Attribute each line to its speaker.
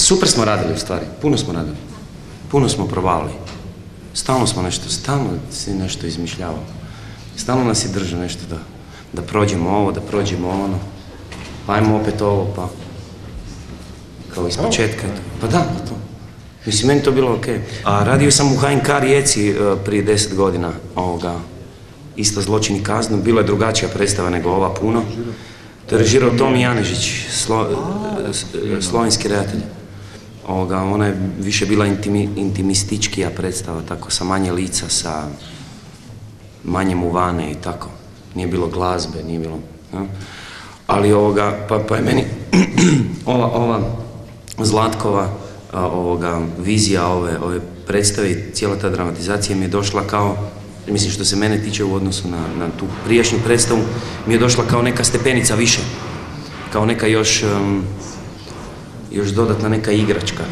Speaker 1: super smo radili u stvari, puno smo radili. Puno smo probavali. Stalno smo nešto, stalno si nešto izmišljavao. Stalno nas je držao nešto da prođemo ovo, da prođemo ono. Pa ajmo opet ovo, pa... Kao iz početka. Pa da, pa to. Mislim, meni to bilo okej. A radio sam u HNK Rijeci prije 10 godina. Isto Zločin i kazna. Bila je drugačija predstava nego ova puno. To je režirao Tomi Janežić, slovenski redatelj. Ona je više bila intimističkija predstava, tako, sa manje lica, sa manje muvane i tako. Nije bilo glazbe, nije bilo... Ali pa je meni ova Zlatkova vizija ove predstave i cijela ta dramatizacija mi je došla kao, mislim što se mene tiče u odnosu na tu prijašnju predstavu, mi je došla kao neka stepenica više, kao neka još dodatna neka igračka.